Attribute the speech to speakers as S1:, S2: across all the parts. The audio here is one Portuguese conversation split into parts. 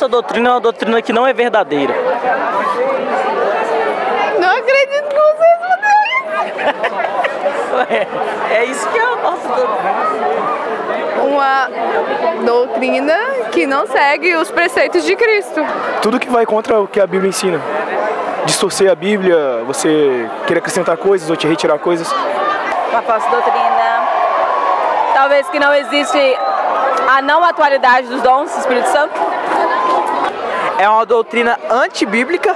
S1: falsa doutrina é uma doutrina que não é verdadeira.
S2: Não acredito que você respondeu isso.
S1: É isso que é a falsa doutrina.
S2: Uma doutrina que não segue os preceitos de Cristo.
S3: Tudo que vai contra o que a Bíblia ensina. Distorcer a Bíblia, você querer acrescentar coisas ou te retirar coisas.
S4: Uma falsa doutrina, talvez que não existe a não atualidade dos dons do Espírito Santo.
S1: É uma doutrina antibíblica,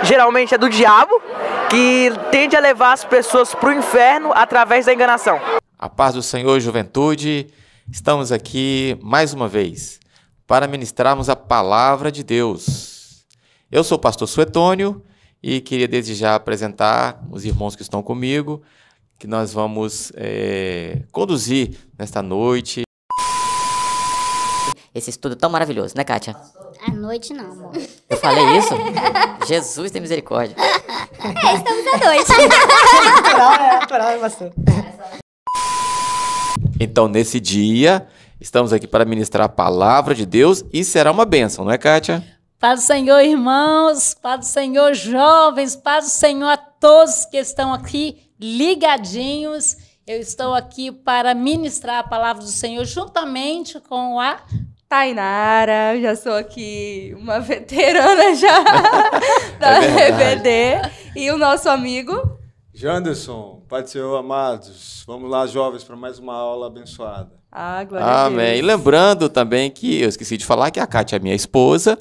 S1: geralmente é do diabo, que tende a levar as pessoas para o inferno através da enganação.
S5: A paz do Senhor, juventude, estamos aqui mais uma vez para ministrarmos a palavra de Deus. Eu sou o pastor Suetônio e queria desde já apresentar os irmãos que estão comigo, que nós vamos conduzir nesta noite.
S6: Esse estudo tão maravilhoso, né, Kátia?
S7: À noite não, amor.
S6: Eu falei isso? Jesus tem misericórdia.
S7: Estamos à noite.
S5: Então, nesse dia, estamos aqui para ministrar a palavra de Deus e será uma bênção, não é, Kátia?
S8: Paz do Senhor, irmãos, paz do Senhor, jovens, paz do Senhor a todos que estão aqui ligadinhos. Eu estou aqui para ministrar a palavra do Senhor juntamente com a
S2: Tainara, já sou aqui uma veterana já da RBD. E o nosso amigo
S9: Janderson, Pai do Senhor, amados. Vamos lá, jovens, para mais uma aula abençoada.
S2: Glória a Deus.
S5: Amém. E lembrando também que eu esqueci de falar que a Kátia é minha esposa.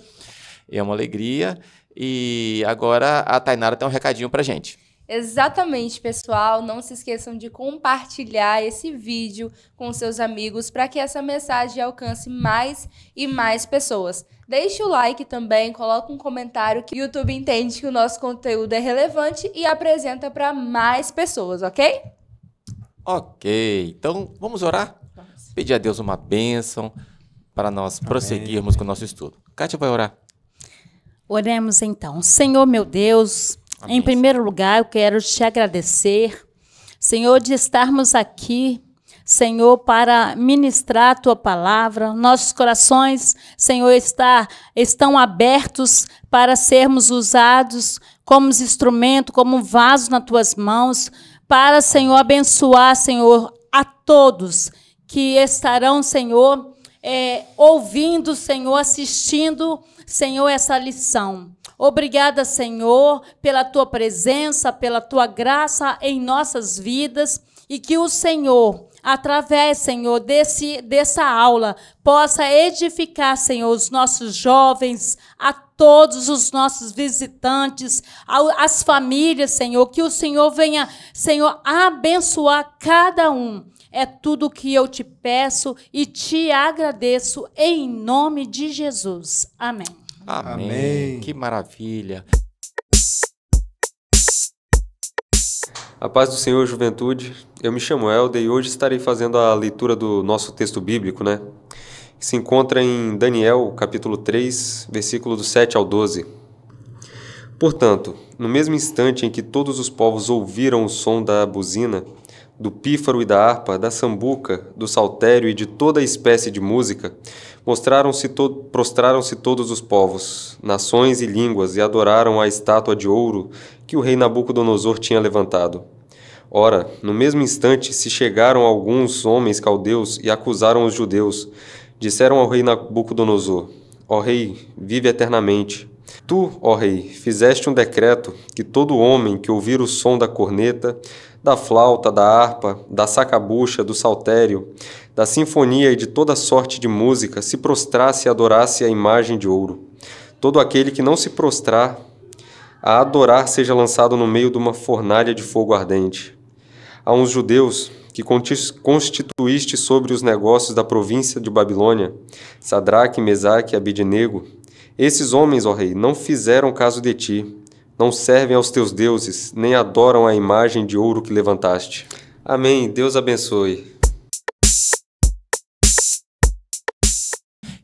S5: É uma alegria. E agora a Tainara tem um recadinho pra gente.
S2: Exatamente, pessoal. Não se esqueçam de compartilhar esse vídeo com seus amigos para que essa mensagem alcance mais e mais pessoas. Deixe o like também, coloque um comentário que o YouTube entende que o nosso conteúdo é relevante e apresenta para mais pessoas, ok?
S5: Ok. Então, vamos orar? Vamos. Pedir a Deus uma bênção para nós prosseguirmos com o nosso estudo. Kátia vai orar.
S8: Oremos então. Senhor, meu Deus,
S5: amém.
S8: Em primeiro lugar, eu quero te agradecer, Senhor, de estarmos aqui, Senhor, para ministrar a Tua palavra. Nossos corações, Senhor, estão abertos para sermos usados como instrumento, como vaso nas Tuas mãos, para, Senhor, abençoar, Senhor, a todos que estarão, Senhor, ouvindo, Senhor, assistindo, Senhor, essa lição. Obrigada, Senhor, pela Tua presença, pela Tua graça em nossas vidas e que o Senhor, através, Senhor, dessa aula, possa edificar, Senhor, os nossos jovens, a todos os nossos visitantes, as famílias, Senhor, que o Senhor venha, Senhor, abençoar cada um. É tudo o que eu te peço e te agradeço em nome de Jesus. Amém.
S5: Amém. Que maravilha.
S10: A paz do Senhor, juventude. Eu me chamo Helder e hoje estarei fazendo a leitura do nosso texto bíblico, que se encontra em Daniel, capítulo 3, versículo do 7 ao 12. Portanto, no mesmo instante em que todos os povos ouviram o som da buzina, do pífaro e da harpa, da sambuca, do saltério e de toda espécie de música, prostraram-se todos os povos, nações e línguas, e adoraram a estátua de ouro que o rei Nabucodonosor tinha levantado. Ora, no mesmo instante se chegaram alguns homens caldeus e acusaram os judeus. Disseram ao rei Nabucodonosor: Ó rei, vive eternamente. Tu, ó rei, fizeste um decreto que todo homem que ouvir o som da corneta, da flauta, da harpa, da sacabucha, do saltério, da sinfonia e de toda sorte de música se prostrasse e adorasse a imagem de ouro. Todo aquele que não se prostrar a adorar seja lançado no meio de uma fornalha de fogo ardente. A uns judeus que constituíste sobre os negócios da província de Babilônia, Sadraque, Mesaque e Abidnego, esses homens, ó rei, não fizeram caso de ti, não servem aos teus deuses, nem adoram a imagem de ouro que levantaste. Amém. Deus abençoe.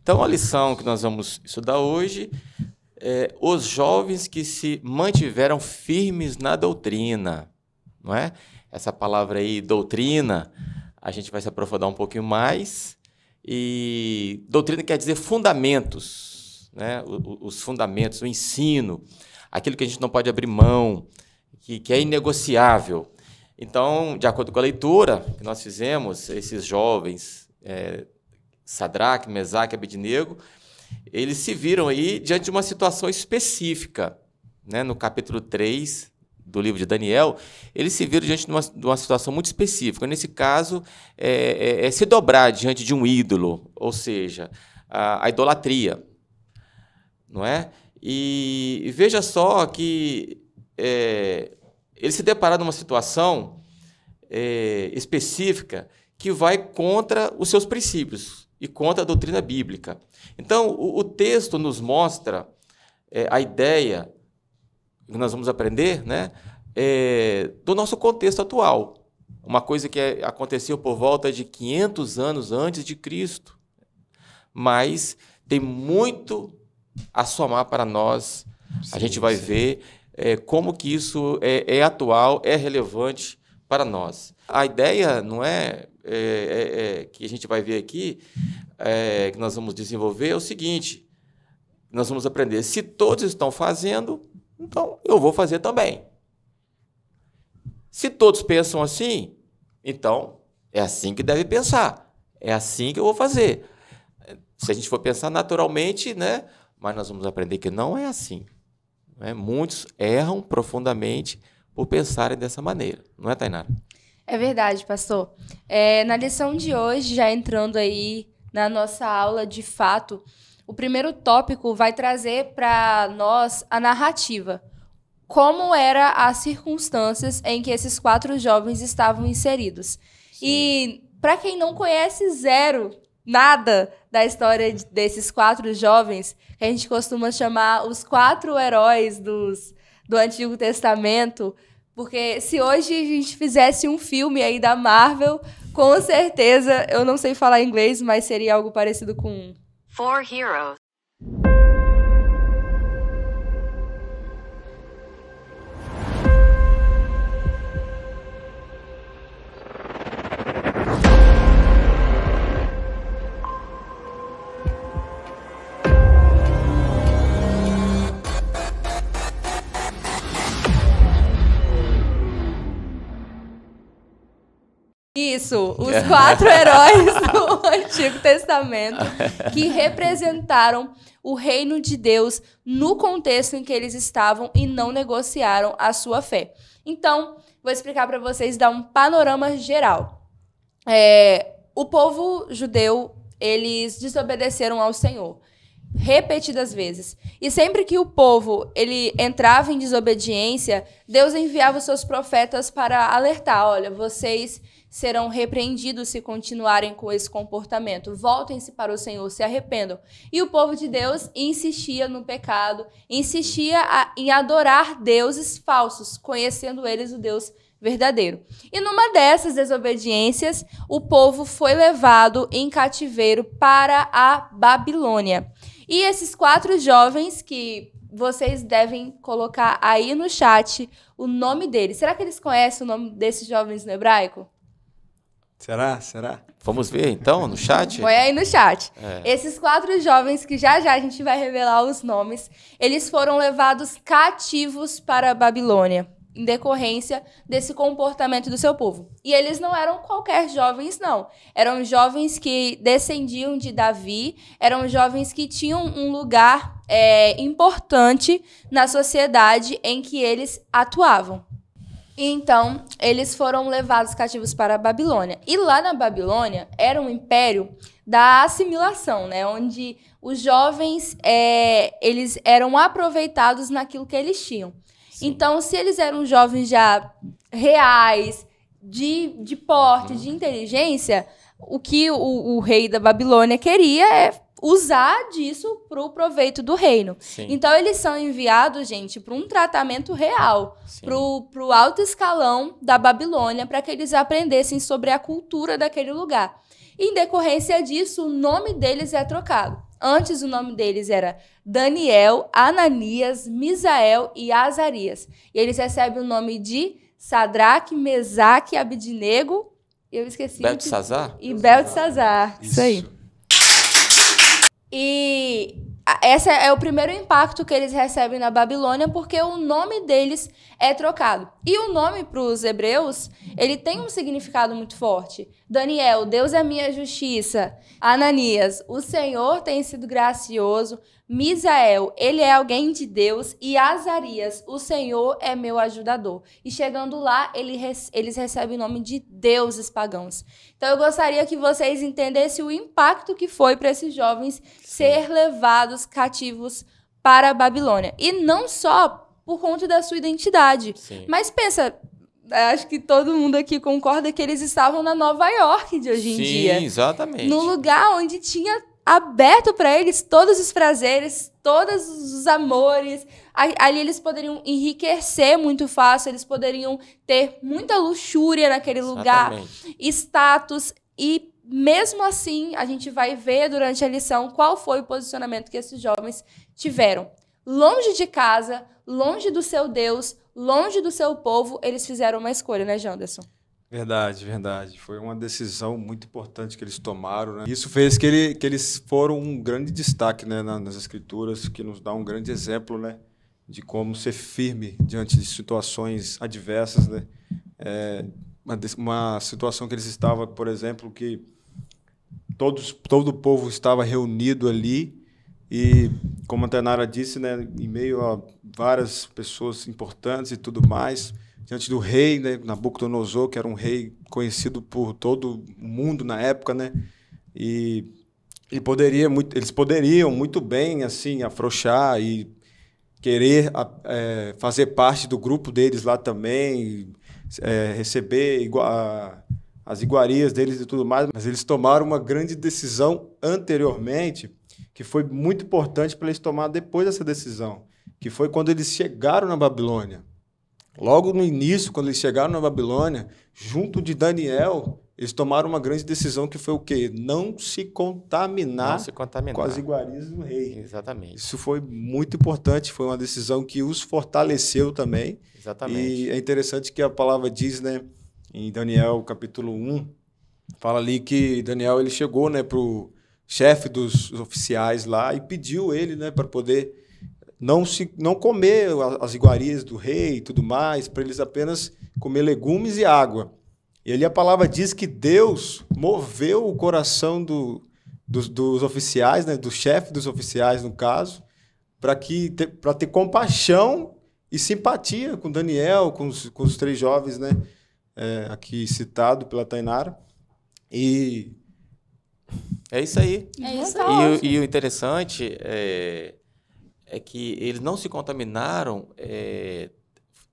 S5: Então, a lição que nós vamos estudar hoje é os jovens que se mantiveram firmes na doutrina, não é? Essa palavra aí, doutrina, a gente vai se aprofundar um pouquinho mais. E doutrina quer dizer fundamentos, né? Os fundamentos, o ensino, aquilo que a gente não pode abrir mão, que é inegociável. Então, de acordo com a leitura que nós fizemos, esses jovens, Sadraque, Mesaque e Abednego, eles se viram aí diante de uma situação específica, né? No capítulo 3 do livro de Daniel, eles se viram diante de uma situação muito específica. Nesse caso, se dobrar diante de um ídolo, ou seja, a idolatria. Não é? E veja só que eles se depararam numa situação específica que vai contra os seus princípios e contra a doutrina bíblica. Então, o texto nos mostra a ideia que nós vamos aprender, né, do nosso contexto atual. Uma coisa que aconteceu por volta de 500 anos antes de Cristo. Mas tem muito a somar para nós. A gente vai ver como que isso é atual, é relevante para nós. A ideia não que a gente vai ver aqui, que nós vamos desenvolver, é o seguinte: nós vamos aprender, se todos estão fazendo, então eu vou fazer também. Se todos pensam assim, então é assim que deve pensar, é assim que eu vou fazer. Se a gente for pensar naturalmente, né? Mas nós vamos aprender que não é assim. Né? Muitos erram profundamente por pensarem dessa maneira. Não é, Tainara?
S2: É verdade, pastor. Na lição de hoje, já entrando aí na nossa aula de fato, o primeiro tópico vai trazer para nós a narrativa. Como eram as circunstâncias em que esses 4 jovens estavam inseridos. Sim. E para quem não conhece nada da história desses 4 jovens, que a gente costuma chamar os 4 heróis do Antigo Testamento, porque se hoje a gente fizesse um filme aí da Marvel, com certeza, eu não sei falar inglês, mas seria algo parecido com
S11: 4 Heroes.
S2: Isso, os 4 heróis do Antigo Testamento que representaram o reino de Deus no contexto em que eles estavam e não negociaram a sua fé. Então, vou explicar para vocês, dar um panorama geral. O povo judeu, eles desobedeceram ao Senhor repetidas vezes. E sempre que o povo ele entrava em desobediência, Deus enviava os seus profetas para alertar: olha, vocês serão repreendidos se continuarem com esse comportamento. Voltem-se para o Senhor, se arrependam. E o povo de Deus insistia no pecado, insistia em adorar deuses falsos, conhecendo eles o Deus verdadeiro. E numa dessas desobediências, o povo foi levado em cativeiro para a Babilônia. E esses 4 jovens, que vocês devem colocar aí no chat o nome deles. Será que eles conhecem o nome desses jovens no hebraico?
S9: Será?
S5: Vamos ver, então, no chat?
S2: Põe aí no chat. Esses 4 jovens, que já a gente vai revelar os nomes, eles foram levados cativos para a Babilônia, em decorrência desse comportamento do seu povo. E eles não eram qualquer jovens, não. Eram jovens que descendiam de Davi, eram jovens que tinham um lugar importante na sociedade em que eles atuavam. Então, eles foram levados cativos para a Babilônia. E lá na Babilônia era um império da assimilação, né? Onde os jovens eles eram aproveitados naquilo que eles tinham. Sim. Então, se eles eram jovens já reais, de porte, de inteligência, o que o rei da Babilônia queria é usar disso para o proveito do reino. Sim. Então, eles são enviados, gente, para um tratamento real, para o alto escalão da Babilônia, para que eles aprendessem sobre a cultura daquele lugar. E, em decorrência disso, o nome deles é trocado. Antes, o nome deles era Daniel, Ananias, Misael e Azarias. E eles recebem o nome de Sadraque, Mesaque, Abednego, eu esqueci.
S5: Beltesazar?
S2: E Beltesazar, isso aí. E esse é o primeiro impacto que eles recebem na Babilônia, porque o nome deles é trocado. E o nome para os hebreus, ele tem um significado muito forte. Daniel, Deus é minha justiça. Ananias, o Senhor tem sido gracioso. Misael, ele é alguém de Deus. E Azarias, o Senhor é meu ajudador. E chegando lá, eles recebem o nome de deuses pagãos. Então eu gostaria que vocês entendessem o impacto que foi para esses jovens ser levados cativos para a Babilônia. E não só por conta da sua identidade.
S5: Sim.
S2: Mas pensa, acho que todo mundo aqui concorda que eles estavam na Nova York de hoje em dia.
S5: Sim, exatamente.
S2: No lugar onde tinha aberto para eles todos os prazeres, todos os amores. Ali eles poderiam enriquecer muito fácil, eles poderiam ter muita luxúria naquele lugar, status. E mesmo assim, a gente vai ver durante a lição qual foi o posicionamento que esses jovens tiveram. Longe de casa, longe do seu Deus, longe do seu povo, eles fizeram uma escolha, né, Janderson?
S9: Verdade, verdade. Foi uma decisão muito importante que eles tomaram, né? Isso fez que eles foram um grande destaque, né, nas Escrituras, que nos dá um grande exemplo, né, de como ser firme diante de situações adversas, né? Uma situação que eles estavam, por exemplo, que todo o povo estava reunido ali e, como a Tainara disse, né, em meio a várias pessoas importantes e tudo mais, diante do rei, né, Nabucodonosor, que era um rei conhecido por todo o mundo na época, né, e eles poderiam muito bem assim afrouxar e querer fazer parte do grupo deles lá também, receber as iguarias deles e tudo mais, mas eles tomaram uma grande decisão anteriormente, que foi muito importante para eles tomar depois dessa decisão, que foi quando eles chegaram na Babilônia. Logo no início, quando eles chegaram na Babilônia, junto de Daniel, eles tomaram uma grande decisão que foi o quê? Não se contaminar com as iguarias do rei.
S5: Exatamente.
S9: Isso foi muito importante, foi uma decisão que os fortaleceu também.
S5: Exatamente.
S9: E é interessante que a palavra diz, né, em Daniel capítulo 1, fala ali que Daniel ele chegou, né, para o chefe dos oficiais lá e pediu ele, né, para poder não comer as iguarias do rei e tudo mais, para eles apenas comer legumes e água. E ali a palavra diz que Deus moveu o coração dos oficiais, né, do chefe dos oficiais, no caso, para ter compaixão e simpatia com Daniel, com os três jovens, né, aqui citado pela Tainara. E
S5: é isso aí.
S2: É isso aí.
S5: E o interessante é que eles não se contaminaram,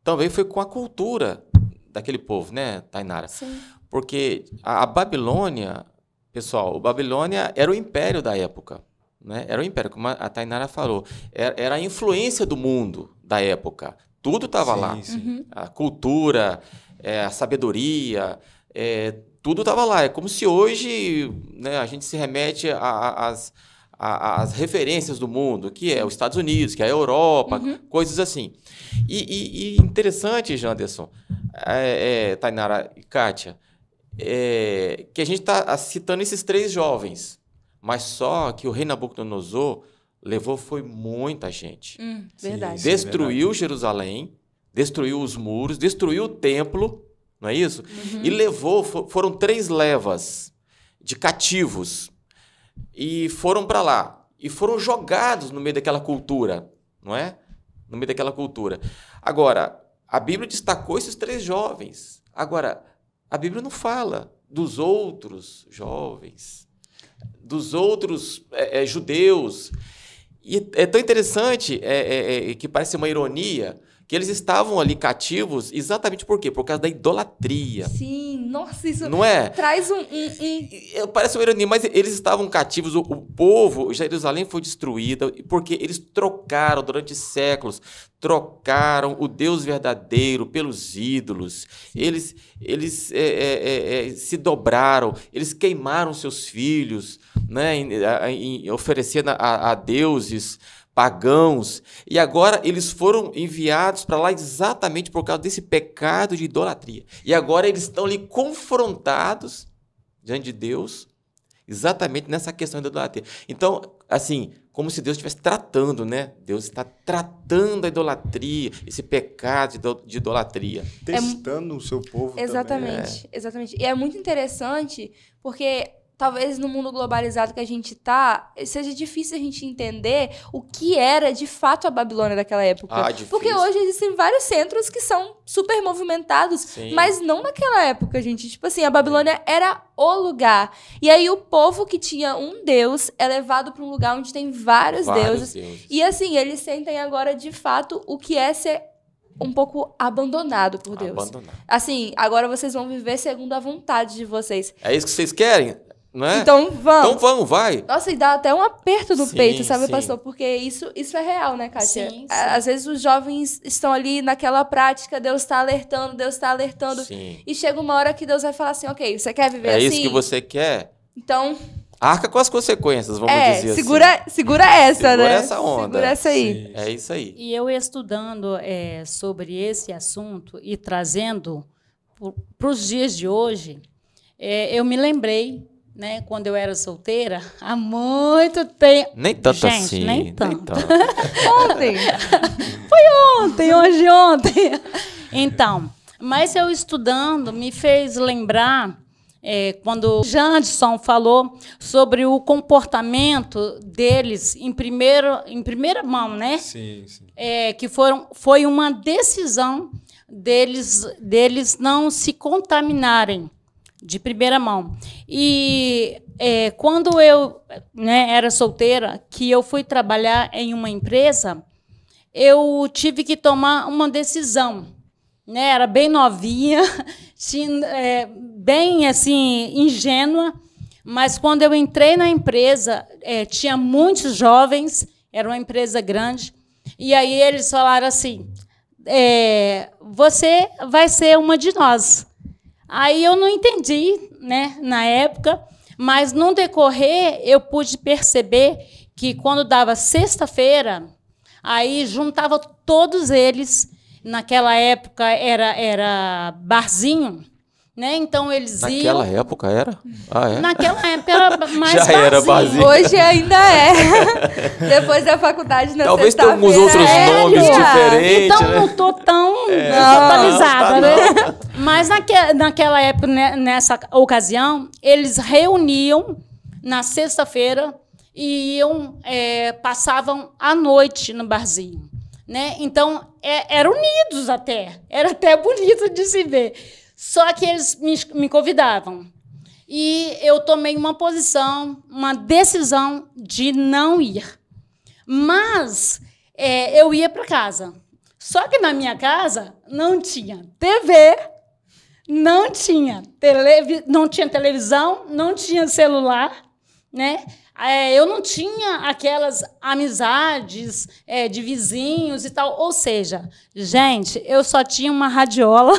S5: também foi com a cultura daquele povo, né, Tainara? Sim. Porque a Babilônia, pessoal, a Babilônia era o império da época, né? Era o império, como a Tainara falou, era a influência do mundo da época. Tudo estava lá. Sim. A cultura, a sabedoria, tudo estava lá. É como se hoje, né, a gente se remete às referências do mundo, que é os Estados Unidos, que é a Europa, coisas assim. E interessante, Janderson, Tainara e Kátia, que a gente está citando esses três jovens, mas só que o rei Nabucodonosor foi muita gente.
S2: Verdade.
S5: Destruiu Jerusalém, destruiu os muros, destruiu o templo, não é isso? E foram 3 levas de cativos, e foram para lá, e foram jogados no meio daquela cultura, não é? No meio daquela cultura. Agora, a Bíblia destacou esses 3 jovens. Agora, a Bíblia não fala dos outros jovens, dos outros judeus. E é tão interessante, que parece uma ironia, que eles estavam ali cativos exatamente por quê? Por causa da idolatria.
S2: Sim, nossa, isso
S5: não é?
S2: Traz
S5: Parece uma ironia, mas eles estavam cativos, o povo, Jerusalém foi destruída, porque eles trocaram durante séculos, trocaram o Deus verdadeiro pelos ídolos. Eles se dobraram, eles queimaram seus filhos, né, oferecendo a deuses pagãos, e agora eles foram enviados para lá exatamente por causa desse pecado de idolatria. E agora eles estão ali confrontados diante de Deus, exatamente nessa questão da idolatria. Então, assim, como se Deus estivesse tratando, né? Deus está tratando a idolatria, esse pecado de idolatria.
S9: Testando o seu povo
S2: Exatamente, exatamente. E é muito interessante, porque talvez no mundo globalizado que a gente tá, seja difícil a gente entender o que era de fato a Babilônia daquela época.
S5: Difícil.
S2: Porque hoje existem vários centros que são super movimentados,
S5: Sim.
S2: mas não naquela época, gente. Tipo assim, a Babilônia era o lugar. E aí o povo que tinha um deus é levado para um lugar onde tem vários deuses. E assim, eles sentem agora de fato o que é ser um pouco abandonado por Deus.
S5: Abandonado.
S2: Assim, agora vocês vão viver segundo a vontade de vocês.
S5: É isso que vocês querem? Não é?
S2: Então vamos.
S5: Então vamos, vai.
S2: Nossa, e dá até um aperto no
S5: Sim,
S2: peito, sabe,
S5: sim.
S2: pastor? Porque isso é real, né, Kátia?
S8: Sim, sim.
S2: Às vezes os jovens estão ali naquela prática, Deus está alertando.
S5: Sim.
S2: E chega uma hora que Deus vai falar assim, ok, você quer viver
S5: É
S2: assim?
S5: isso que você quer?
S2: Então,
S5: Arca com as consequências, vamos dizer assim.
S2: segura essa,
S5: Segura
S2: né?
S5: essa onda.
S2: Segura essa aí.
S9: Sim.
S5: É isso aí.
S8: E eu estudando sobre esse assunto e trazendo para os dias de hoje, eu me lembrei, né, quando eu era solteira, há muito tempo.
S5: Nem tanto
S8: Gente,
S5: assim.
S8: nem tanto.
S2: Ontem.
S8: Ontem. Então, mas eu estudando me fez lembrar quando o Jandson falou sobre o comportamento deles em primeira mão, né?
S9: Sim, sim.
S8: Que foi uma decisão deles não se contaminarem de primeira mão. E quando eu, né, era solteira, que eu fui trabalhar em uma empresa, eu tive que tomar uma decisão. Né? Era bem novinha, bem assim, ingênua, mas quando eu entrei na empresa, tinha muitos jovens, era uma empresa grande, e aí eles falaram assim, você vai ser uma de nós. Aí eu não entendi, né, na época, mas no decorrer eu pude perceber que quando dava sexta-feira, aí juntava todos eles. Naquela época era barzinho, né? Então eles iam.
S5: Naquela época era? Ah, é?
S8: Naquela época era mais
S5: Já
S8: barzinho.
S5: era barzinho.
S2: Hoje ainda é. Depois da faculdade na
S5: Talvez tenha alguns outros nomes diferentes.
S8: Então
S5: né?
S8: não estou tão atualizada, né?
S5: Não.
S8: Mas naquela época, né, nessa ocasião, eles reuniam na sexta-feira e passavam a noite no barzinho. Né? Então, eram unidos até. Era até bonito de se ver. Só que eles me convidavam. E eu tomei uma decisão de não ir. Mas eu ia para casa. Só que na minha casa não tinha TV, não tinha televisão, não tinha celular, né? Eu não tinha aquelas amizades de vizinhos e tal. Ou seja, gente, eu só tinha uma radiola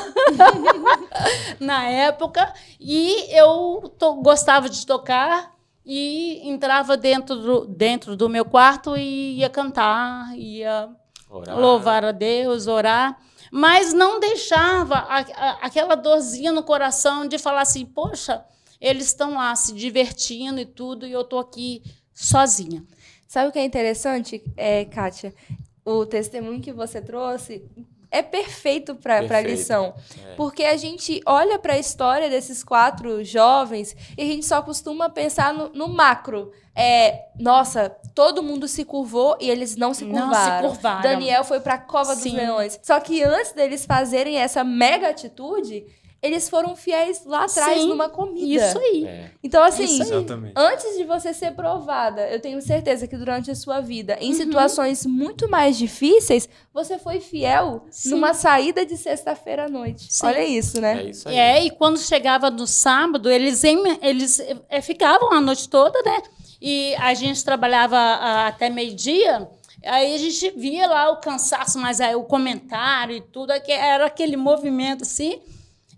S8: na época e eu gostava de tocar e entrava dentro do meu quarto e ia cantar, ia louvar a Deus, orar. Mas não deixava aquela dorzinha no coração de falar assim, poxa, eles estão lá se divertindo e tudo, e eu estou aqui sozinha.
S2: Sabe o que é interessante, Kátia? O testemunho que você trouxe é perfeito para a lição. Porque a gente olha para a história desses 4 jovens e a gente só costuma pensar no macro. Nossa, todo mundo se curvou e eles não se curvaram. Daniel foi para a cova dos leões. Só que antes deles fazerem essa mega atitude, eles foram fiéis lá atrás numa comida.
S8: Isso aí.
S2: Então, assim,
S9: Exatamente.
S2: Antes de você ser provada, eu tenho certeza que durante a sua vida, em situações muito mais difíceis, você foi fiel numa saída de sexta-feira à noite.
S8: Sim.
S2: Olha isso, né?
S5: É isso aí.
S8: E quando chegava no sábado, eles ficavam a noite toda, né? E a gente trabalhava até meio-dia. Aí a gente via lá o cansaço, mas aí o comentário e tudo, era aquele movimento assim.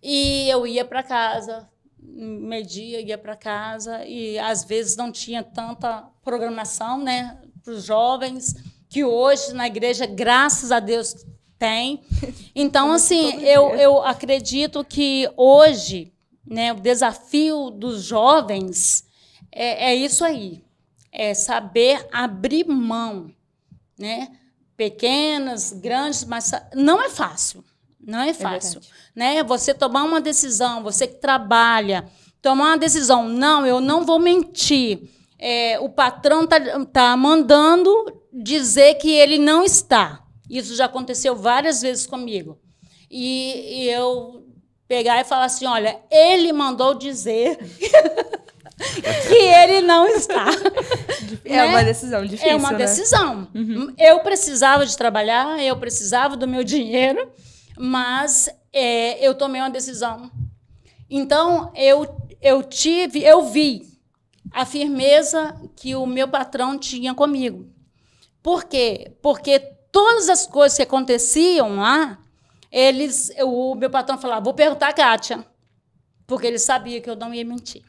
S8: E eu ia para casa, meio-dia ia para casa, e às vezes não tinha tanta programação, né, para os jovens, que hoje na igreja, graças a Deus, tem. Então, assim, eu acredito que hoje, né, o desafio dos jovens é isso aí. saber abrir mão, né? Pequenas, grandes, mas não é fácil. Não é fácil, né? Você tomar uma decisão, você que trabalha, tomar uma decisão. Não, eu não vou mentir. O patrão tá mandando dizer que ele não está. Isso já aconteceu várias vezes comigo. E eu pegar e falar assim, olha, ele mandou dizer que ele não está.
S2: É uma decisão difícil,
S8: É uma decisão. Eu precisava de trabalhar, eu precisava do meu dinheiro, mas eu tomei uma decisão. Então, eu vi a firmeza que o meu patrão tinha comigo. Por quê? Porque todas as coisas que aconteciam lá, o meu patrão falava, vou perguntar a Kátia, porque ele sabia que eu não ia mentir.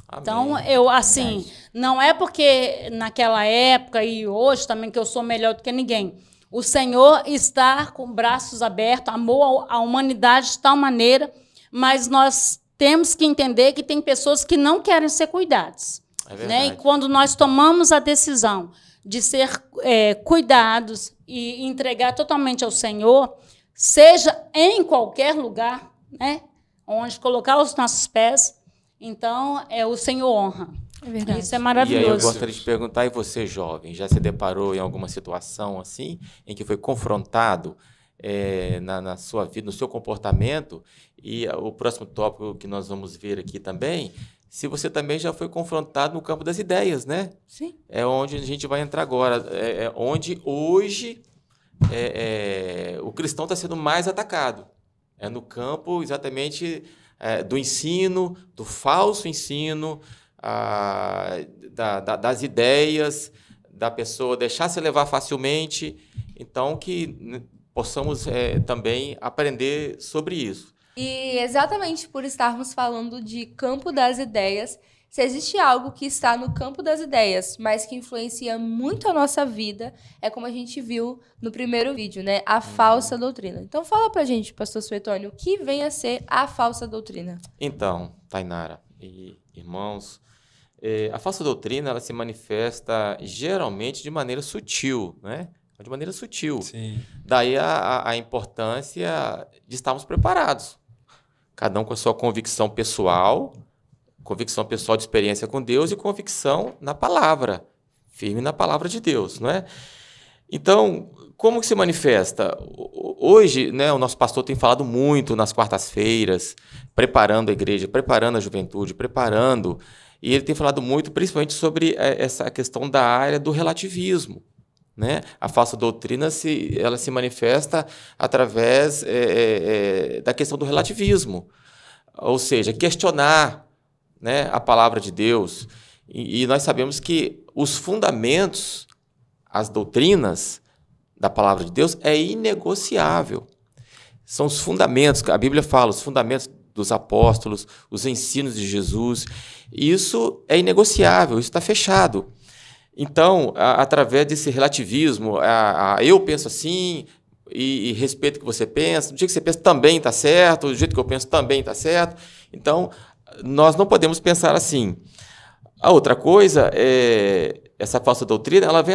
S8: Amém. Então, não é porque naquela época e hoje também que eu sou melhor do que ninguém. O Senhor está com braços abertos, amou a humanidade de tal maneira, mas nós temos que entender que tem pessoas que não querem ser cuidadas. É verdade. Né? E quando nós tomamos a decisão de ser cuidados e entregar totalmente ao Senhor, seja em qualquer lugar, né, onde colocar os nossos pés, então o Senhor honra. É verdade. Isso é maravilhoso.
S5: E aí eu gostaria de perguntar, e você, jovem, já se deparou em alguma situação assim, em que foi confrontado na sua vida, no seu comportamento? E o próximo tópico que nós vamos ver aqui também, se você também já foi confrontado no campo das ideias, né?
S2: Sim.
S5: É onde a gente vai entrar agora. Onde hoje o cristão está sendo mais atacado. É no campo exatamente do ensino, do falso ensino, das ideias, da pessoa deixar se levar facilmente. Então, que possamos também aprender sobre isso.
S2: E exatamente por estarmos falando de campo das ideias, se existe algo que está no campo das ideias, mas que influencia muito a nossa vida, é como a gente viu no primeiro vídeo, né? A falsa doutrina. Então fala pra gente, pastor Suetônio, o que vem a ser a falsa doutrina?
S5: Então, Tainara e irmãos, a falsa doutrina ela se manifesta geralmente de maneira sutil, né? De maneira sutil.
S9: Sim.
S5: Daí a importância de estarmos preparados. Cada um com a sua convicção pessoal de experiência com Deus e convicção na palavra, firme na palavra de Deus, não é? Então, como que se manifesta? Hoje, né, o nosso pastor tem falado muito nas quartas-feiras, preparando a igreja, preparando a juventude, e ele tem falado muito, principalmente, sobre essa questão da área do relativismo. Né? A falsa doutrina ela se manifesta através da questão do relativismo, ou seja, questionar, né, a palavra de Deus. E nós sabemos que os fundamentos, as doutrinas da palavra de Deus é inegociável. São os fundamentos, a Bíblia fala, os fundamentos dos apóstolos, os ensinos de Jesus. Isso é inegociável, isso está fechado. Então, através desse relativismo, eu penso assim e respeito o que você pensa, do jeito que você pensa também está certo, do jeito que eu penso também está certo. Então, nós não podemos pensar assim. A outra coisa essa falsa doutrina, ela vem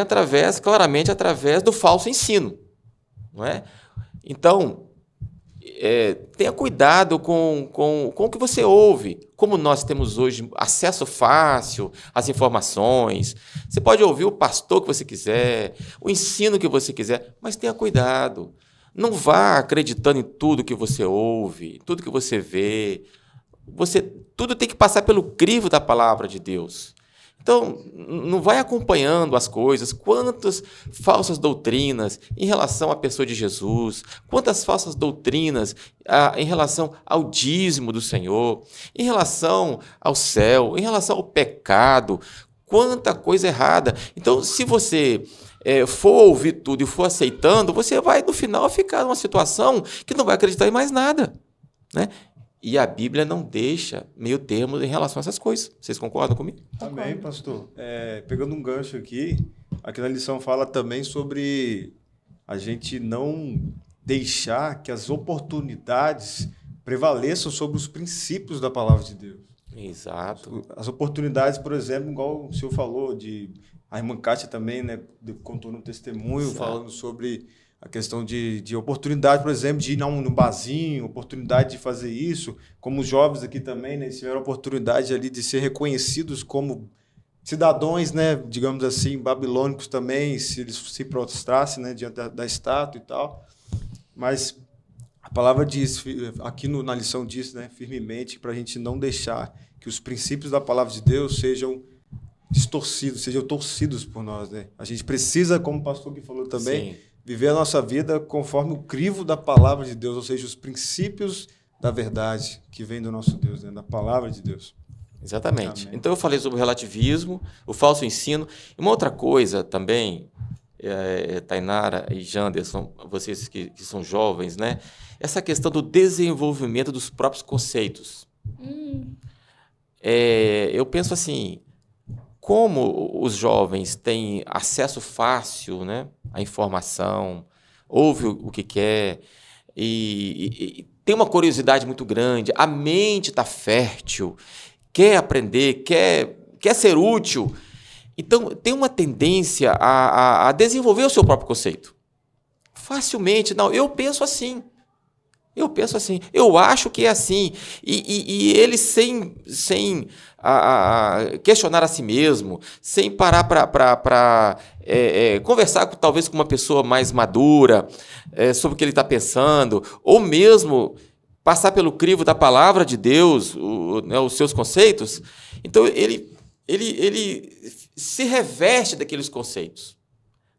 S5: claramente através do falso ensino, não é? Então, tenha cuidado com o que você ouve. Como nós temos hoje acesso fácil às informações, você pode ouvir o pastor que você quiser, o ensino que você quiser, mas tenha cuidado. Não vá acreditando em tudo que você ouve, tudo que você vê. Tudo tem que passar pelo crivo da palavra de Deus. Então, não vai acompanhando as coisas, quantas falsas doutrinas em relação à pessoa de Jesus, quantas falsas doutrinas em relação ao dízimo do Senhor, em relação ao céu, em relação ao pecado, quanta coisa errada. Então, se você for ouvir tudo e for aceitando, você vai, no final, ficar numa situação que não vai acreditar em mais nada, né? E a Bíblia não deixa meio termo em relação a essas coisas. Vocês concordam comigo?
S9: Amém, pastor. Pegando um gancho aqui na lição fala também sobre a gente não deixar que as oportunidades prevaleçam sobre os princípios da palavra de Deus.
S5: Exato.
S9: As oportunidades, por exemplo, igual o senhor falou, a irmã Kátia também, né, contou no testemunho,
S5: Exato.
S9: falando sobre a questão de oportunidade, por exemplo, de ir no barzinho, oportunidade de fazer isso, como os jovens aqui também, né, tiveram a oportunidade ali de ser reconhecidos como cidadãos, né, digamos assim, babilônicos também, se eles se prostrassem, né, diante da estátua e tal. Mas a palavra diz, aqui na lição diz, né, firmemente, para a gente não deixar que os princípios da palavra de Deus sejam distorcidos, sejam torcidos por nós, né? A gente precisa, como o pastor que falou também,
S5: Sim.
S9: viver a nossa vida conforme o crivo da palavra de Deus, ou seja, os princípios da verdade que vem do nosso Deus, né, da palavra de Deus.
S5: Exatamente.
S9: Amém.
S5: Então eu falei sobre o relativismo, o falso ensino. E uma outra coisa também, Tainara e Janderson, vocês que são jovens, né? Essa questão do desenvolvimento dos próprios conceitos. Eu penso assim, como os jovens têm acesso fácil, né, à informação, ouve o que quer e tem uma curiosidade muito grande, a mente está fértil, quer aprender, quer ser útil. Então, tem uma tendência a desenvolver o seu próprio conceito. Facilmente. Não, eu penso assim. Eu acho que é assim. E ele sem questionar a si mesmo, sem parar para conversar talvez com uma pessoa mais madura sobre o que ele está pensando, ou mesmo passar pelo crivo da palavra de Deus, os seus conceitos. Então, ele se reveste daqueles conceitos.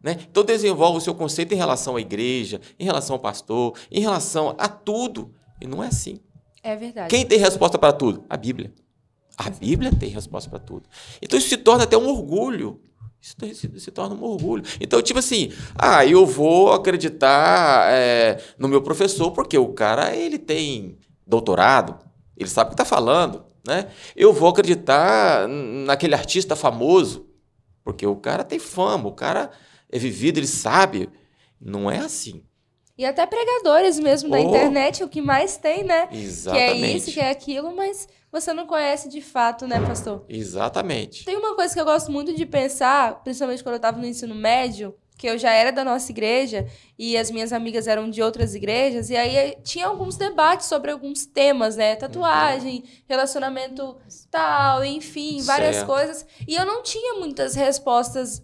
S5: Né? Então, desenvolve o seu conceito em relação à igreja, em relação ao pastor, em relação a tudo. E não é assim.
S2: É verdade.
S5: Quem tem resposta para tudo? A Bíblia. A Bíblia tem resposta para tudo. Então, isso se torna até um orgulho. Isso se torna um orgulho. Então, tipo assim, eu vou acreditar no meu professor porque o cara ele tem doutorado, ele sabe o que está falando. Né? Eu vou acreditar naquele artista famoso porque o cara tem fama, o cara é vivido, ele sabe. Não é assim.
S2: E até pregadores mesmo da internet, o que mais tem, né?
S5: Exatamente.
S2: Que é isso, que é aquilo, mas você não conhece de fato, né, pastor?
S5: Exatamente.
S2: Tem uma coisa que eu gosto muito de pensar, principalmente quando eu estava no ensino médio, que eu já era da nossa igreja e as minhas amigas eram de outras igrejas, e aí tinha alguns debates sobre alguns temas, né? Tatuagem, relacionamento tal, enfim, várias coisas. E eu não tinha muitas respostas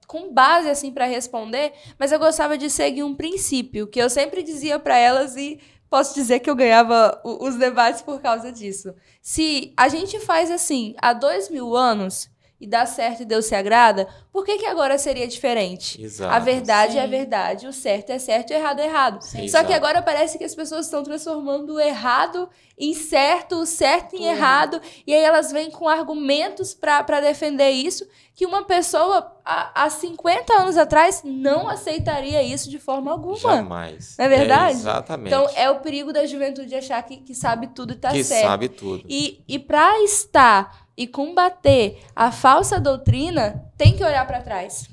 S2: com base, assim, para responder, mas eu gostava de seguir um princípio, que eu sempre dizia para elas e posso dizer que eu ganhava os debates por causa disso. Se a gente faz assim há 2000 anos e dá certo e Deus se agrada, por que agora seria diferente?
S5: Exato.
S2: A verdade é a verdade, o certo é certo e o errado é errado.
S5: Sim.
S2: Só que
S5: Exato.
S2: agora parece que as pessoas estão transformando o errado em certo, o certo em errado, e aí elas vêm com argumentos para defender isso, que uma pessoa há 50 anos atrás não aceitaria isso de forma alguma.
S5: Jamais.
S2: Não é verdade?
S5: Exatamente.
S2: Então, é o perigo da juventude achar que sabe tudo e tá certo.
S5: Que sabe tudo.
S2: E para estar e combater a falsa doutrina, tem que olhar para trás.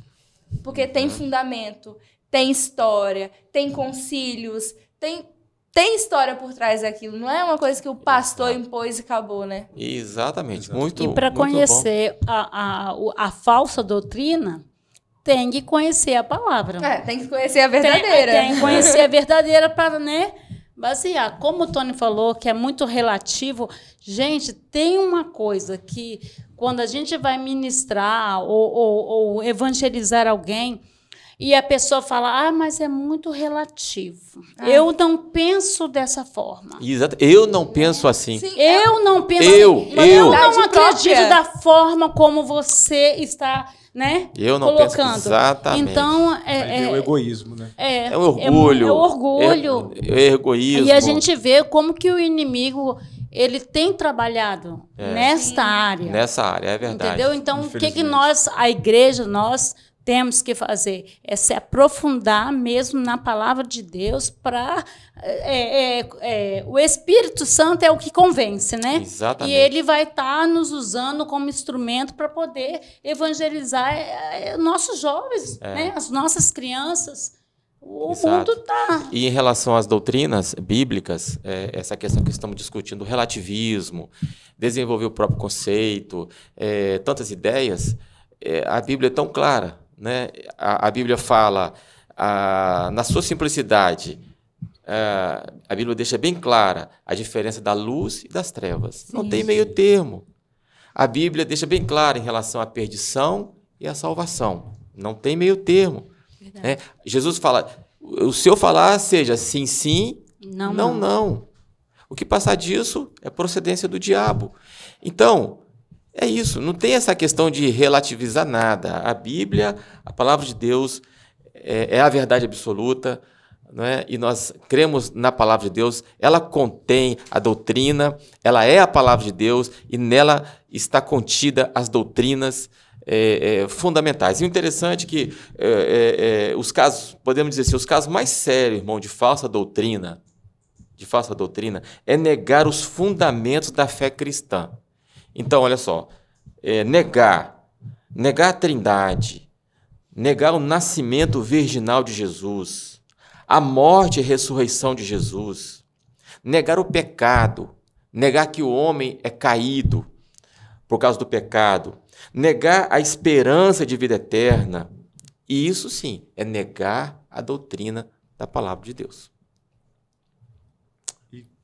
S2: Porque tem fundamento, tem história, tem concílios, tem história por trás daquilo. Não é uma coisa que o pastor impôs e acabou, né?
S5: Exatamente. Muito,
S8: e para conhecer a falsa doutrina, tem que conhecer a palavra.
S2: Tem que conhecer a verdadeira.
S8: Tem que conhecer a verdadeira para, né, basear. Como o Tony falou, que é muito relativo. Gente, tem uma coisa que, quando a gente vai ministrar ou evangelizar alguém, e a pessoa fala, mas é muito relativo. Eu não penso dessa forma.
S5: Exato. Eu não penso assim.
S2: Sim,
S8: eu não penso
S5: assim.
S8: Eu não acredito da forma como você está, né,
S5: eu não
S8: colocando.
S5: Penso exatamente.
S8: Então,
S9: é o egoísmo, né?
S5: É o orgulho.
S8: É o orgulho.
S5: É egoísmo.
S8: E a gente vê como que o inimigo ele tem trabalhado nesta área.
S5: Nessa área, é verdade.
S8: Entendeu? Então, o que nós, a igreja, nós temos que fazer? É se aprofundar mesmo na palavra de Deus para... o Espírito Santo é o que convence, né?
S5: Exatamente.
S8: E ele vai estar nos usando como instrumento para poder evangelizar nossos jovens, né? As nossas crianças. O
S5: Exato.
S8: mundo tá.
S5: E em relação às doutrinas bíblicas, essa questão que estamos discutindo, o relativismo, desenvolver o próprio conceito, tantas ideias, a Bíblia é tão clara, né? A Bíblia fala, na sua simplicidade, a Bíblia deixa bem clara a diferença da luz e das trevas.
S2: Sim.
S5: Não tem meio termo. A Bíblia deixa bem claro em relação à perdição e à salvação. Não tem meio termo. Né? Jesus fala, se eu falar seja sim, sim, não, não, não. O que passar disso é procedência do diabo. Então, é isso. Não tem essa questão de relativizar nada. A Bíblia, a palavra de Deus, é a verdade absoluta, né? E nós cremos na palavra de Deus. Ela contém a doutrina, ela é a palavra de Deus e nela está contida as doutrinas fundamentais. E o interessante é que os casos, podemos dizer assim, os casos mais sérios, irmão, de falsa doutrina, é negar os fundamentos da fé cristã. Então, olha só, negar a Trindade, negar o nascimento virginal de Jesus, a morte e ressurreição de Jesus, negar o pecado, negar que o homem é caído por causa do pecado, negar a esperança de vida eterna, e isso sim é negar a doutrina da palavra de Deus.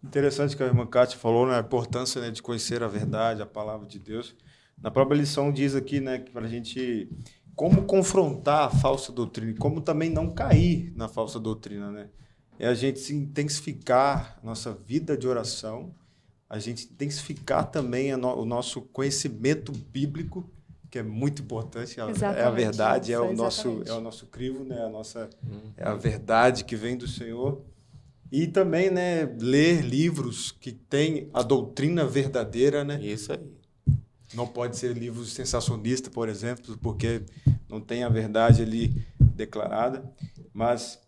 S9: Interessante que a irmã Kátia falou, né, a importância, né, de conhecer a verdade, a palavra de Deus. Na própria lição diz aqui, né, que para a gente como confrontar a falsa doutrina, como também não cair na falsa doutrina, né? É a gente se intensificar nossa vida de oração, a gente intensificar também o nosso conhecimento bíblico, que é muito importante. É a verdade, é o nosso crivo, né? É a verdade que vem do Senhor. E também, né, ler livros que têm a doutrina verdadeira, né?
S5: Isso aí.
S9: Não pode ser livros sensacionistas, por exemplo, porque não tem a verdade ali declarada. Mas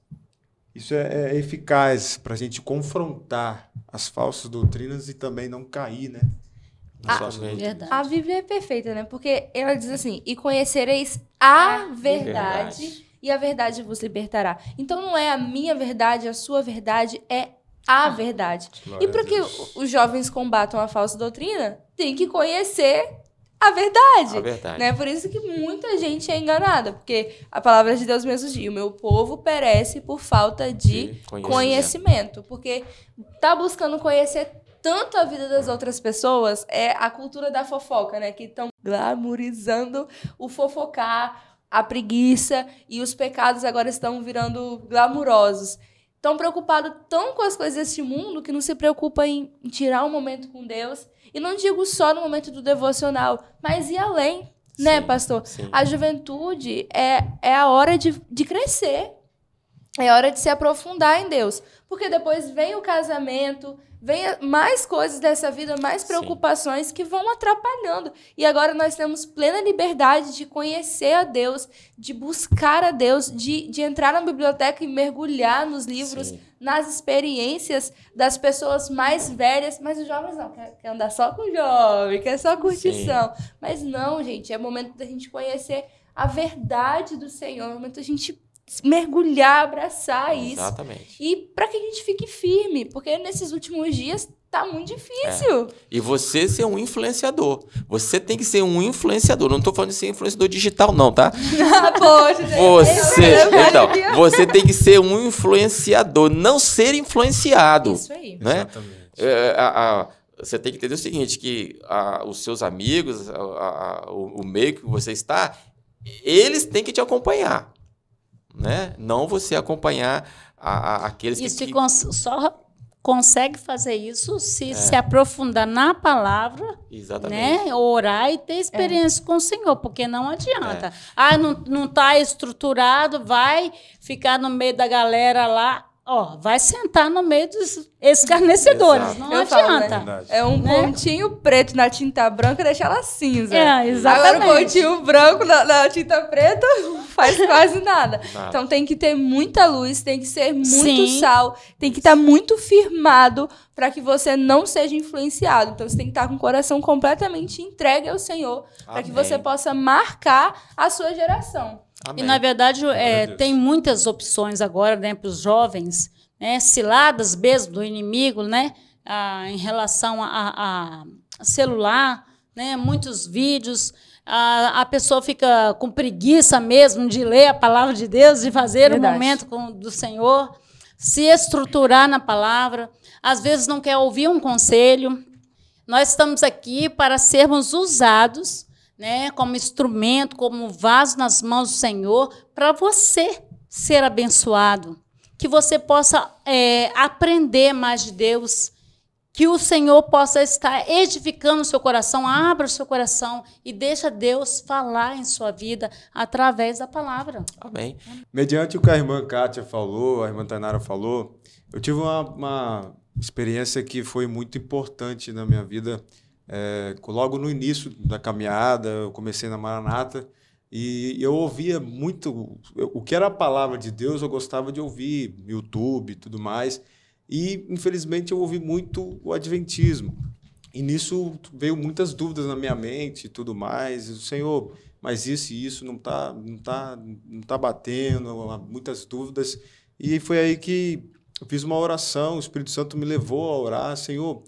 S9: isso é eficaz para a gente confrontar as falsas doutrinas e também não cair, né?
S2: A Bíblia é perfeita, né? Porque ela diz assim, e conhecereis a verdade. E a verdade vos libertará. Então não é a minha verdade, a sua verdade, é a verdade. E para que os jovens combatam a falsa doutrina, tem que conhecer a verdade.
S5: A verdade.
S2: Né? Por isso que muita gente é enganada, porque a palavra de Deus mesmo diz, o meu povo perece por falta de conhecimento. Porque tá buscando conhecer tanto a vida das outras pessoas, é a cultura da fofoca, né? Que estão glamorizando o fofocar, a preguiça, e os pecados agora estão virando glamurosos. Estão preocupados tão com as coisas deste mundo que não se preocupa em tirar um momento com Deus. E não digo só no momento do devocional, mas ir além, né, pastor?
S5: Sim.
S2: A juventude é a hora de crescer. É hora de se aprofundar em Deus. Porque depois vem o casamento, vem mais coisas dessa vida, mais preocupações que vão atrapalhando. E agora nós temos plena liberdade de conhecer a Deus, de buscar a Deus, de entrar na biblioteca e mergulhar nos livros, nas experiências das pessoas mais velhas. Mas os jovens não, quer andar só com o jovem, quer só curtição. Mas não, gente, é momento da gente conhecer a verdade do Senhor, é momento da gente mergulhar, abraçar isso.
S5: Exatamente.
S2: E para que a gente fique firme, porque nesses últimos dias tá muito difícil.
S5: E você ser um influenciador. Você tem que ser um influenciador. Não estou falando de ser influenciador digital, não, tá? Você tem que ser um influenciador, não ser influenciado.
S2: Isso aí.
S5: Né?
S9: Exatamente.
S5: Você tem que entender o seguinte, que os seus amigos, o meio que você está, eles têm que te acompanhar. Né? Não você acompanhar aqueles que...
S8: Só consegue fazer isso se aprofundar na palavra, né? Orar e ter experiência com o Senhor, porque não adianta. Não está estruturado, vai ficar no meio da galera lá, vai sentar no meio dos escarnecedores.
S5: Exato.
S8: Não adianta.
S2: Falo, né? É um pontinho preto na tinta branca e deixar ela cinza.
S8: Exatamente.
S2: Agora o pontinho branco na tinta preta faz quase nada. Então tem que ter muita luz, tem que ser muito sal, tem que estar muito firmado para que você não seja influenciado. Então você tem que estar com o coração completamente entregue ao Senhor para que você possa marcar a sua geração.
S5: Amém.
S8: E, na verdade,
S9: Glória a Deus.
S8: tem muitas opções agora, né, para os jovens, né, ciladas mesmo do inimigo, né, em relação a celular, né, muitos vídeos. A pessoa fica com preguiça mesmo de ler a palavra de Deus, de fazer o momento do Senhor, se estruturar na palavra. Às vezes não quer ouvir um conselho. Nós estamos aqui para sermos usados, né, como instrumento, como vaso nas mãos do Senhor, para você ser abençoado, que você possa aprender mais de Deus, que o Senhor possa estar edificando o seu coração. Abra o seu coração e deixa Deus falar em sua vida através da palavra.
S5: Amém.
S9: Mediante o que a irmã Kátia falou, a irmã Tainara falou, eu tive uma experiência que foi muito importante na minha vida. Logo no início da caminhada, eu comecei na Maranata e eu ouvia muito o que era a palavra de Deus. Eu gostava de ouvir YouTube e tudo mais, e infelizmente eu ouvi muito o adventismo, e nisso veio muitas dúvidas na minha mente e tudo mais. O Senhor, mas isso e isso não tá batendo, muitas dúvidas. E foi aí que eu fiz uma oração, o Espírito Santo me levou a orar: Senhor,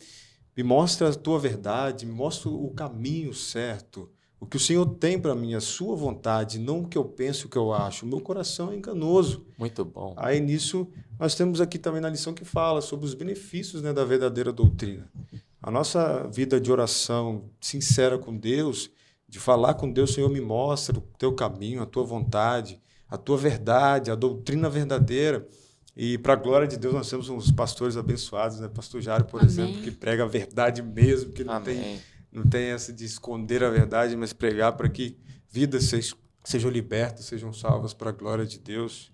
S9: me mostra a tua verdade, me mostra o caminho certo, o que o Senhor tem para mim, a sua vontade, não o que eu penso, o que eu acho. O meu coração é enganoso.
S5: Muito bom.
S9: Aí nisso, nós temos aqui também na lição que fala sobre os benefícios, né, da verdadeira doutrina. A nossa vida de oração sincera com Deus, de falar com Deus: Senhor, me mostra o teu caminho, a tua vontade, a tua verdade, a doutrina verdadeira. E, para a glória de Deus, nós temos uns pastores abençoados, né? Pastor Jário, por exemplo, que prega a verdade mesmo, que não tem essa de esconder a verdade, mas pregar para que vidas sejam libertas, sejam salvas para a glória de Deus.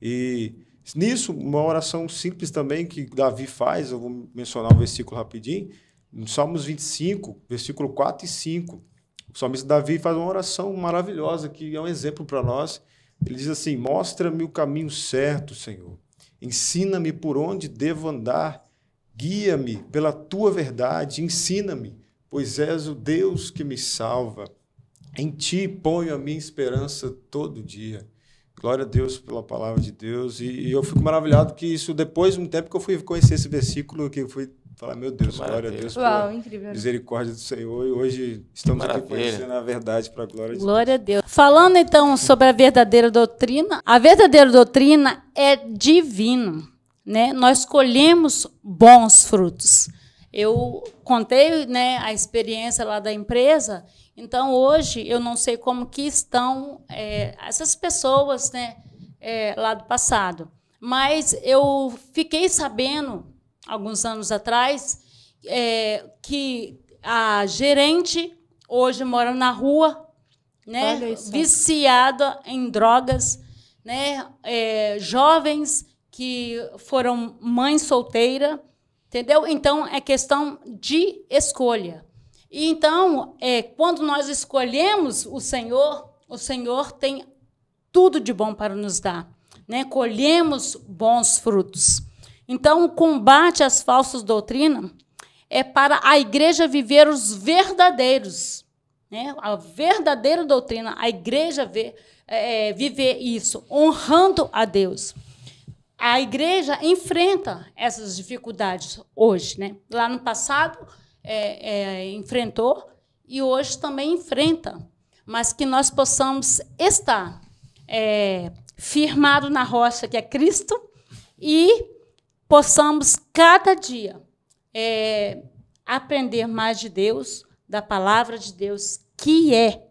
S9: E nisso, uma oração simples também que Davi faz, eu vou mencionar um versículo rapidinho, em Salmos 25, versículo 4 e 5. O salmista Davi faz uma oração maravilhosa, que é um exemplo para nós. Ele diz assim: mostra-me o caminho certo, Senhor. Ensina-me por onde devo andar, guia-me pela tua verdade, ensina-me, pois és o Deus que me salva. Em ti ponho a minha esperança todo dia. Glória a Deus pela palavra de Deus. E eu fico maravilhado que isso, depois de um tempo que eu fui conhecer esse versículo, que eu fui falar: meu Deus, glória a Deus pela misericórdia do Senhor. E hoje estamos aqui conhecendo a verdade para a glória de Deus.
S8: Glória a Deus. Falando então sobre a verdadeira doutrina, a verdadeira doutrina é divina, né? Nós colhemos bons frutos. Eu contei, né, a experiência lá da empresa. Então, hoje, eu não sei como que estão essas pessoas, né, lá do passado. Mas eu fiquei sabendo, alguns anos atrás, que a gerente hoje mora na rua, né, viciada em drogas, né, jovens que foram mães solteiras, entendeu? Então, é questão de escolha. E então, quando nós escolhemos o Senhor tem tudo de bom para nos dar, né? Colhemos bons frutos. Então, o combate às falsas doutrinas é para a igreja viver os verdadeiros, né? A verdadeira doutrina, a igreja viver isso, honrando a Deus. A igreja enfrenta essas dificuldades hoje, né? Lá no passado enfrentou e hoje também enfrenta, mas que nós possamos estar firmado na rocha que é Cristo e possamos cada dia aprender mais de Deus, da palavra de Deus, que é,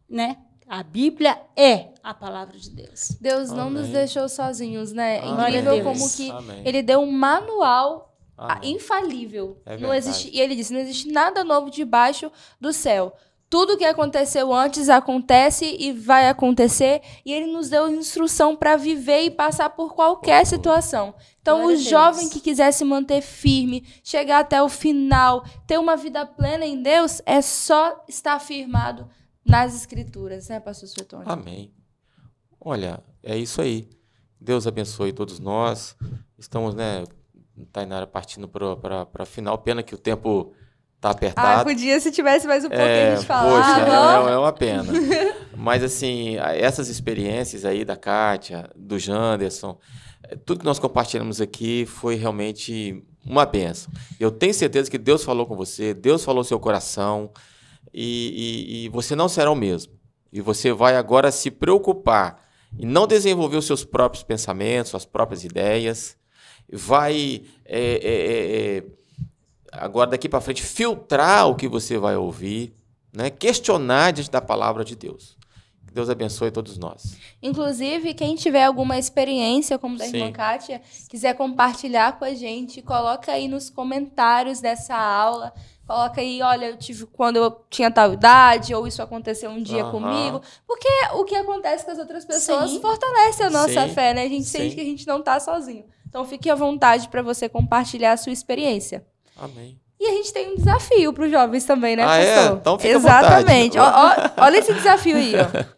S8: né? A Bíblia é a palavra de Deus.
S2: Deus não nos deixou sozinhos, né? É
S8: Amém.
S2: incrível como que Ele deu um manual infalível.
S5: Não
S2: existe, e Ele disse: não existe nada novo debaixo do céu. Tudo que aconteceu antes acontece e vai acontecer. E Ele nos deu instrução para viver e passar por qualquer situação. Então, o jovem que quiser se manter firme, chegar até o final, ter uma vida plena em Deus, é só estar firmado nas Escrituras, né, pastor Suetônio?
S5: Amém. Olha, é isso aí. Deus abençoe todos nós. Estamos, né, Tainara, partindo para a final. Pena que o tempo tá apertado.
S2: Podia se tivesse mais um pouco a gente falar.
S5: Poxa, é uma pena. Mas, assim, essas experiências aí da Kátia, do Janderson, tudo que nós compartilhamos aqui foi realmente uma bênção. Eu tenho certeza que Deus falou com você, Deus falou no seu coração, e você não será o mesmo. E você vai agora se preocupar em não desenvolver os seus próprios pensamentos, suas próprias ideias, vai, agora daqui para frente, filtrar o que você vai ouvir, né? Questionar diante da palavra de Deus. Que Deus abençoe todos nós.
S2: Inclusive, quem tiver alguma experiência, como da irmã Kátia, quiser compartilhar com a gente, coloca aí nos comentários dessa aula. Coloca aí, olha, eu tive quando eu tinha tal idade, ou isso aconteceu um dia comigo. Porque o que acontece com as outras pessoas fortalece a nossa fé, né? A gente sente que a gente não tá sozinho. Então, fique à vontade para você compartilhar a sua experiência.
S5: Amém.
S2: E a gente tem um desafio para os jovens também, né, pastor?
S5: Então fica
S2: Exatamente.
S5: à vontade.
S2: Olha esse desafio aí, ó.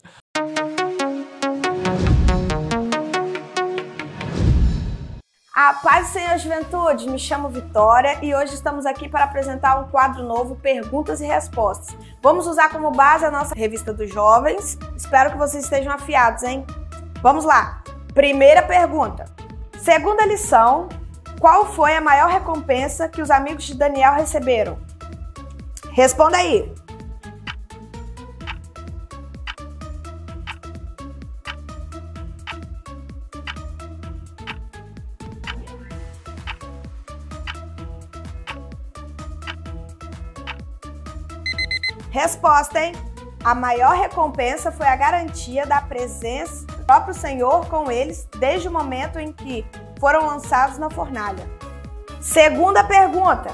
S11: A paz do Senhor, juventude, me chamo Vitória e hoje estamos aqui para apresentar um quadro novo, Perguntas e Respostas. Vamos usar como base a nossa revista dos jovens. Espero que vocês estejam afiados, hein? Vamos lá. Primeira pergunta. Segunda lição, qual foi a maior recompensa que os amigos de Daniel receberam? Responda aí. Resposta, hein? A maior recompensa foi a garantia da presença do próprio Senhor com eles desde o momento em que foram lançados na fornalha. Segunda pergunta.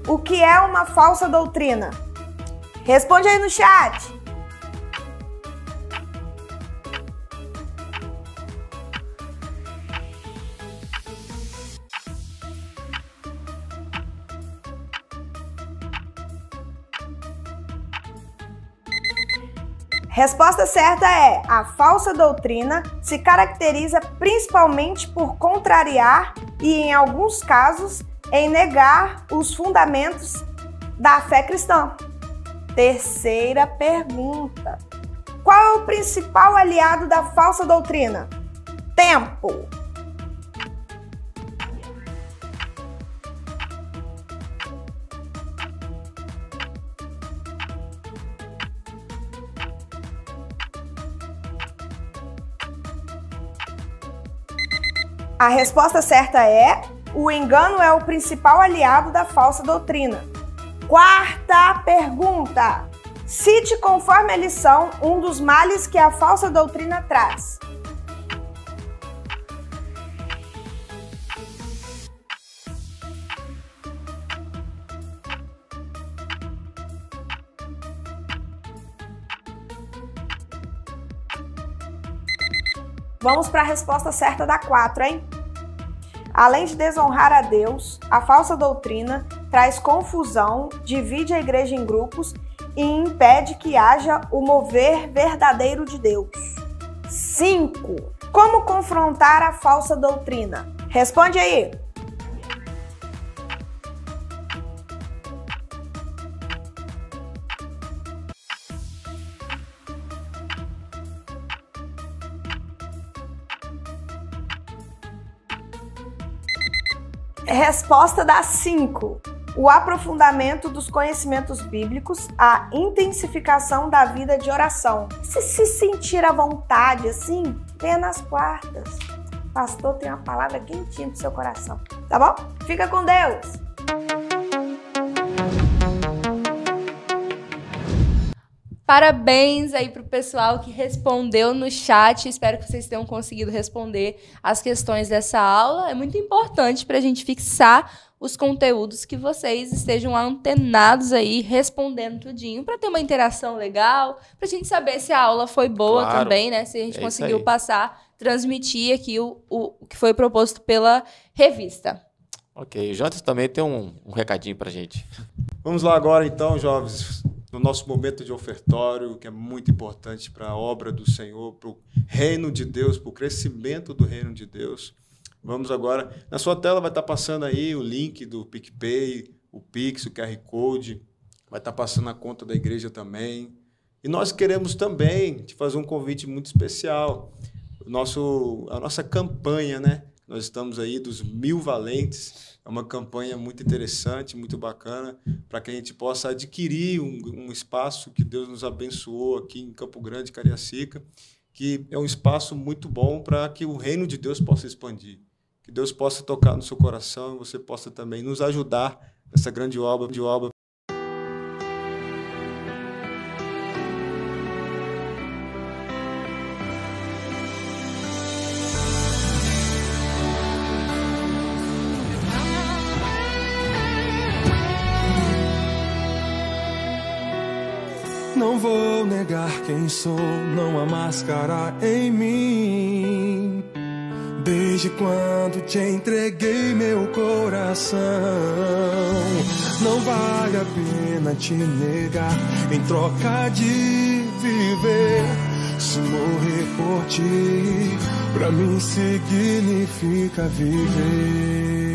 S11: O que é uma falsa doutrina? Responde aí no chat. Resposta certa é: a falsa doutrina se caracteriza principalmente por contrariar e, em alguns casos, em negar os fundamentos da fé cristã. Terceira pergunta. Qual é o principal aliado da falsa doutrina? Tempo. A resposta certa é: o engano é o principal aliado da falsa doutrina. Quarta pergunta. Cite conforme a lição um dos males que a falsa doutrina traz. Vamos para a resposta certa da 4, hein? Além de desonrar a Deus, a falsa doutrina traz confusão, divide a igreja em grupos e impede que haja o mover verdadeiro de Deus. 5. Como confrontar a falsa doutrina? Responde aí. Resposta da 5. O aprofundamento dos conhecimentos bíblicos, a intensificação da vida de oração. Se sentir à vontade, assim, venha nas quartas. O pastor tem uma palavra quentinha pro seu coração, tá bom? Fica com Deus!
S2: Parabéns aí pro pessoal que respondeu no chat. Espero que vocês tenham conseguido responder as questões dessa aula. É muito importante para a gente fixar os conteúdos que vocês estejam antenados aí, respondendo tudinho, para ter uma interação legal, para a gente saber se a aula foi boa também, né? Se a gente conseguiu passar, transmitir aqui o que foi proposto pela revista.
S5: Ok, o Jantes também tem um recadinho para a gente.
S9: Vamos lá agora então, jovens, no nosso momento de ofertório, que é muito importante para a obra do Senhor, para o reino de Deus, para o crescimento do reino de Deus. Vamos agora, na sua tela vai estar passando aí o link do PicPay, o Pix, o QR Code, vai estar passando a conta da igreja também. E nós queremos também te fazer um convite muito especial. A nossa campanha, né? Nós estamos aí dos 1000 valentes. É uma campanha muito interessante, muito bacana, para que a gente possa adquirir um espaço que Deus nos abençoou aqui em Campo Grande, Cariacica, que é um espaço muito bom para que o reino de Deus possa expandir. Que Deus possa tocar no seu coração e você possa também nos ajudar nessa grande obra.
S12: Não vou negar quem sou, não há máscara em mim. Desde quando te entreguei meu coração, não vale a pena te negar. Em troca de viver, se morrer por ti, pra mim significa viver.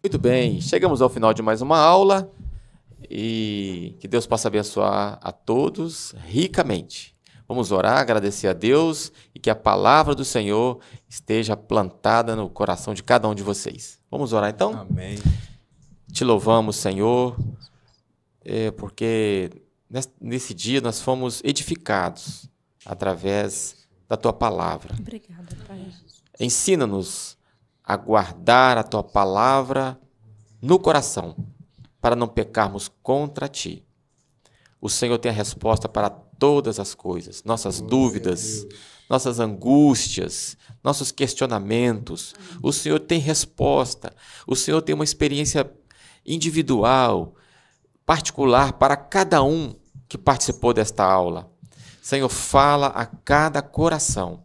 S5: Muito bem, chegamos ao final de mais uma aula e que Deus possa abençoar a todos ricamente. Vamos orar, agradecer a Deus e que a palavra do Senhor esteja plantada no coração de cada um de vocês. Vamos orar então?
S9: Amém.
S5: Te louvamos, Senhor, porque nesse dia nós fomos edificados através da Tua palavra.
S8: Obrigada, Pai.
S5: Ensina-nos a guardar a Tua palavra no coração, para não pecarmos contra Ti. O Senhor tem a resposta para todas as coisas, nossas dúvidas, nossas angústias, nossos questionamentos. O Senhor tem resposta. O Senhor tem uma experiência individual, particular para cada um que participou desta aula. Senhor, fala a cada coração.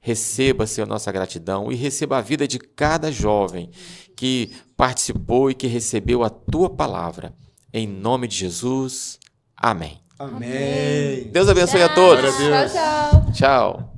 S5: Receba, Senhor, nossa gratidão e receba a vida de cada jovem que participou e que recebeu a Tua palavra. Em nome de Jesus, amém.
S9: Amém.
S5: Deus abençoe a todos.
S2: Tchau, tchau.
S5: Tchau.